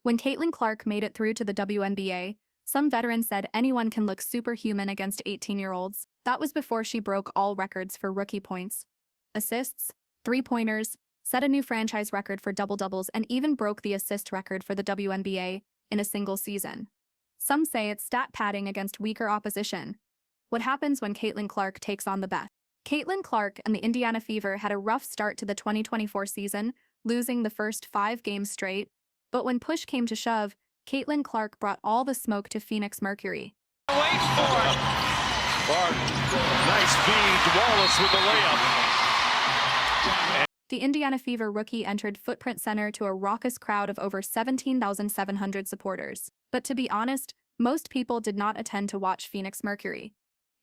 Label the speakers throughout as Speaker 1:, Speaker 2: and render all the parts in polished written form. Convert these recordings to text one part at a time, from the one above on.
Speaker 1: When Caitlin Clark made it through to the WNBA, some veterans said anyone can look superhuman against 18-year-olds. That was before she broke all records for rookie points, assists, three-pointers, set a new franchise record for double-doubles, and even broke the assist record for the WNBA in a single season. Some say it's stat padding against weaker opposition. What happens when Caitlin Clark takes on the best? Caitlin Clark and the Indiana Fever had a rough start to the 2024 season, losing the first 5 games straight. But when push came to shove, Caitlin Clark brought all the smoke to Phoenix Mercury.
Speaker 2: Waits for it. Clark, nice feed. Wallace with the layup.
Speaker 1: The Indiana Fever rookie entered Footprint Center to a raucous crowd of over 17,700 supporters. But to be honest, most people did not attend to watch Phoenix Mercury.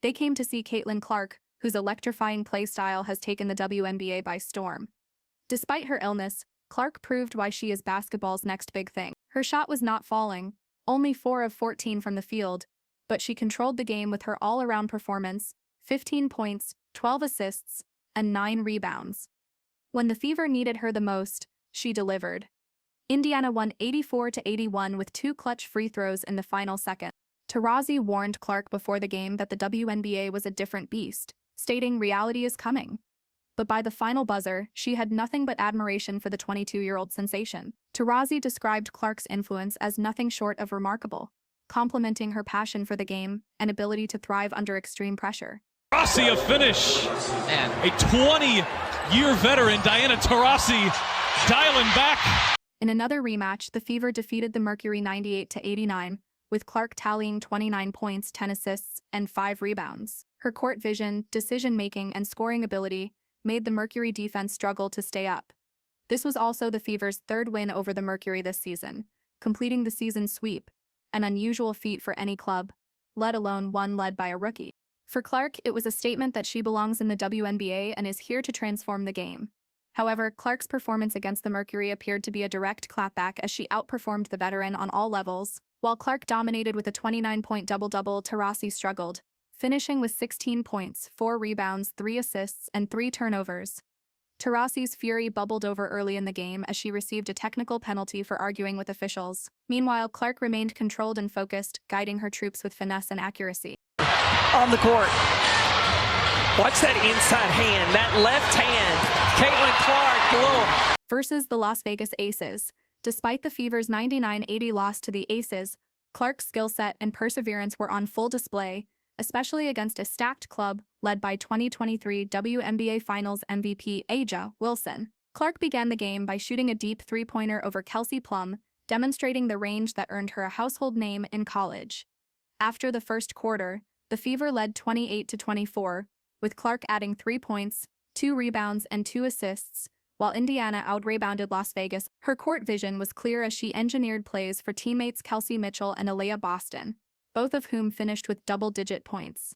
Speaker 1: They came to see Caitlin Clark, whose electrifying play style has taken the WNBA by storm. Despite her illness, Clark proved why she is basketball's next big thing. Her shot was not falling, only 4 of 14 from the field, but she controlled the game with her all-around performance, 15 points, 12 assists, and 9 rebounds. When the Fever needed her the most, she delivered. Indiana won 84-81 with 2 clutch free throws in the final second. Taurasi warned Clark before the game that the WNBA was a different beast, stating reality is coming. But by the final buzzer, she had nothing but admiration for the 22-year-old sensation. Taurasi described Clark's influence as nothing short of remarkable, complimenting her passion for the game and ability to thrive under extreme pressure.
Speaker 2: Taurasi a finish. And a 20-year veteran, Diana Taurasi, dialing back.
Speaker 1: In another rematch, the Fever defeated the Mercury 98-89, with Clark tallying 29 points, 10 assists, and 5 rebounds. Her court vision, decision-making, and scoring ability made the Mercury defense struggle to stay up. This was also the Fever's 3rd win over the Mercury this season, completing the season sweep, an unusual feat for any club, let alone one led by a rookie. For Clark, it was a statement that she belongs in the WNBA and is here to transform the game. However, Clark's performance against the Mercury appeared to be a direct clapback as she outperformed the veteran on all levels. While Clark dominated with a 29-point double-double, Taurasi struggled, finishing with 16 points, 4 rebounds, 3 assists, and 3 turnovers. Taurasi's fury bubbled over early in the game as she received a technical penalty for arguing with officials. Meanwhile, Clark remained controlled and focused, guiding her troops with finesse and accuracy.
Speaker 3: On the court. Watch that inside hand, that left hand. Caitlin Clark, boom.
Speaker 1: Versus the Las Vegas Aces. Despite the Fever's 99-80 loss to the Aces, Clark's skill set and perseverance were on full display, especially against a stacked club led by 2023 WNBA Finals MVP Angel Wilson. Clark began the game by shooting a deep three-pointer over Kelsey Plum, demonstrating the range that earned her a household name in college. After the first quarter, the Fever led 28-24, with Clark adding 3 points, 2 rebounds, and 2 assists, while Indiana out-rebounded Las Vegas. Her court vision was clear as she engineered plays for teammates Kelsey Mitchell and Aliyah Boston, both of whom finished with double-digit points.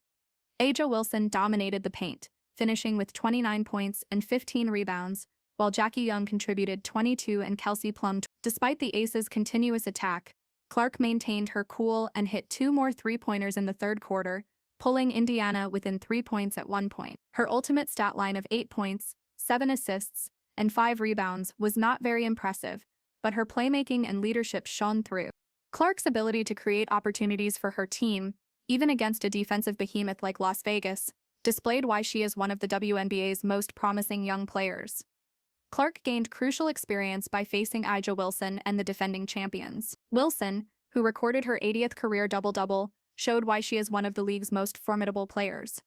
Speaker 1: Angel Wilson dominated the paint, finishing with 29 points and 15 rebounds, while Jackie Young contributed 22 and Kelsey Plum. Despite the Aces' continuous attack, Clark maintained her cool and hit 2 more three-pointers in the third quarter, pulling Indiana within 3 points at one point. Her ultimate stat line of 8 points, 7 assists, and 5 rebounds was not very impressive, but her playmaking and leadership shone through. Clark's ability to create opportunities for her team, even against a defensive behemoth like Las Vegas, displayed why she is one of the WNBA's most promising young players. Clark gained crucial experience by facing Angel Wilson and the defending champions. Wilson, who recorded her 80th career double-double, showed why she is one of the league's most formidable players.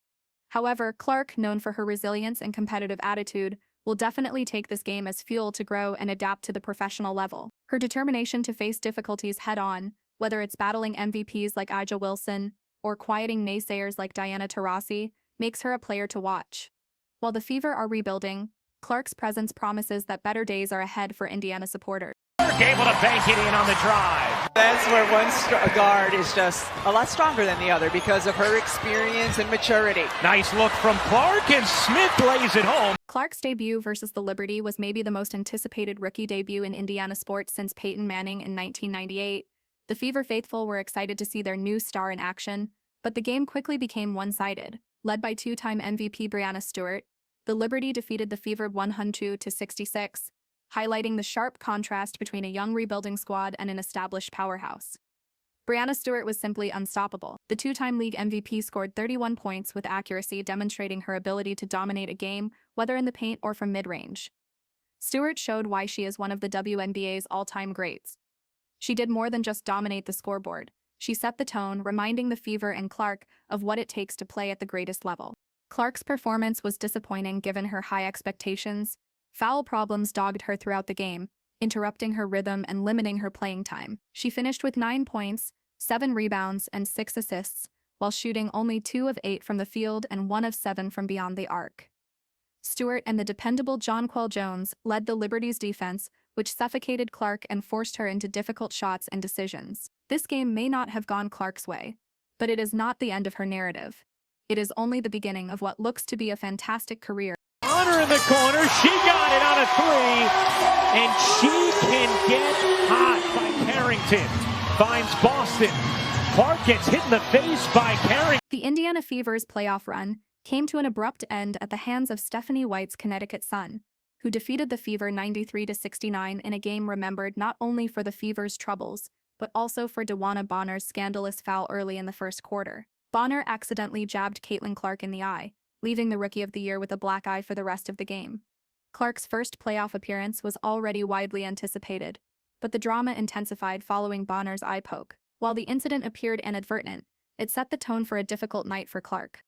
Speaker 1: However, Clark, known for her resilience and competitive attitude, will definitely take this game as fuel to grow and adapt to the professional level. Her determination to face difficulties head-on, whether it's battling MVPs like Angel Wilson or quieting naysayers like Diana Taurasi, makes her a player to watch. While the Fever are rebuilding, Clark's presence promises that better days are ahead for Indiana supporters.
Speaker 3: Clark able to bank it in on the drive.
Speaker 4: That's where one guard is just a lot stronger than the other because of her experience and maturity.
Speaker 3: Nice look from Clark, and Smith lays it home.
Speaker 1: Clark's debut versus the Liberty was maybe the most anticipated rookie debut in Indiana sports since Peyton Manning in 1998. The Fever faithful were excited to see their new star in action, but the game quickly became one-sided. Led by two-time MVP Breanna Stewart, the Liberty defeated the Fever 102-66, highlighting the sharp contrast between a young rebuilding squad and an established powerhouse. Breanna Stewart was simply unstoppable. The two-time league MVP scored 31 points with accuracy, demonstrating her ability to dominate a game, whether in the paint or from mid-range. Stewart showed why she is one of the WNBA's all-time greats. She did more than just dominate the scoreboard. She set the tone, reminding the Fever and Clark of what it takes to play at the greatest level. Clark's performance was disappointing given her high expectations. Foul problems dogged her throughout the game, interrupting her rhythm and limiting her playing time. She finished with 9 points, 7 rebounds, and 6 assists, while shooting only 2 of 8 from the field and 1 of 7 from beyond the arc. Stewart and the dependable Jonquel Jones led the Liberty's defense, which suffocated Clark and forced her into difficult shots and decisions. This game may not have gone Clark's way, but it is not the end of her narrative. It is only the beginning of what looks to be a fantastic career.
Speaker 3: Honor in the corner, she got it on a 3, and she can get hot by Carrington. Finds Boston. Clark gets hit in the face by Carrington.
Speaker 1: The Indiana Fever's playoff run came to an abrupt end at the hands of Stephanie White's Connecticut Sun, who defeated the Fever 93-69 in a game remembered not only for the Fever's troubles, but also for DeWanna Bonner's scandalous foul early in the first quarter. Bonner accidentally jabbed Caitlin Clark in the eye, leaving the Rookie of the Year with a black eye for the rest of the game. Clark's first playoff appearance was already widely anticipated, but the drama intensified following Bonner's eye poke. While the incident appeared inadvertent, it set the tone for a difficult night for Clark.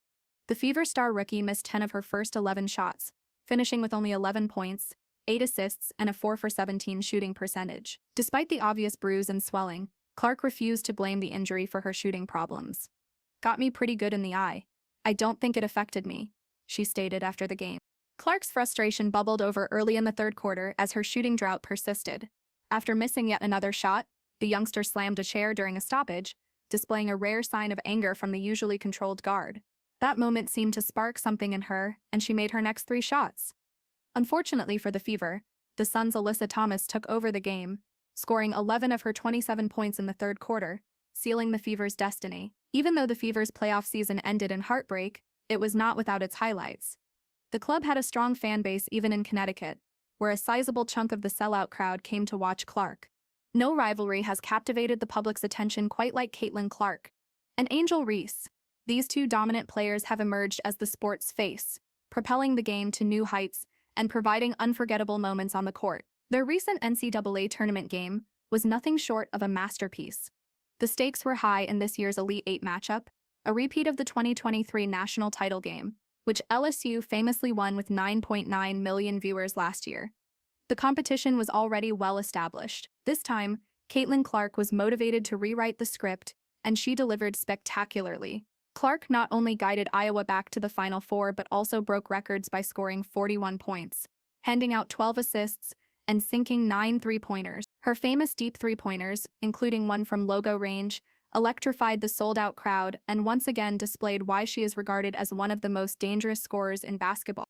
Speaker 1: The Fever star rookie missed 10 of her first 11 shots, finishing with only 11 points, 8 assists, and a 4 for 17 shooting percentage. Despite the obvious bruise and swelling, Clark refused to blame the injury for her shooting problems. "Got me pretty good in the eye. I don't think it affected me," she stated after the game. Clark's frustration bubbled over early in the third quarter as her shooting drought persisted. After missing yet another shot, the youngster slammed a chair during a stoppage, displaying a rare sign of anger from the usually controlled guard. That moment seemed to spark something in her, and she made her next 3 shots. Unfortunately for the Fever, the Suns' Alyssa Thomas took over the game, scoring 11 of her 27 points in the third quarter, sealing the Fever's destiny. Even though the Fever's playoff season ended in heartbreak, it was not without its highlights. The club had a strong fan base even in Connecticut, where a sizable chunk of the sellout crowd came to watch Clark. No rivalry has captivated the public's attention quite like Caitlin Clark and Angel Reese. These two dominant players have emerged as the sport's face, propelling the game to new heights and providing unforgettable moments on the court. Their recent NCAA tournament game was nothing short of a masterpiece. The stakes were high in this year's Elite Eight matchup, a repeat of the 2023 national title game, which LSU famously won with 9.9 million viewers last year. The competition was already well established. This time, Caitlin Clark was motivated to rewrite the script, and she delivered spectacularly. Clark not only guided Iowa back to the Final Four but also broke records by scoring 41 points, handing out 12 assists, and sinking 9 three-pointers. Her famous deep three-pointers, including one from logo range, electrified the sold-out crowd and once again displayed why she is regarded as one of the most dangerous scorers in basketball.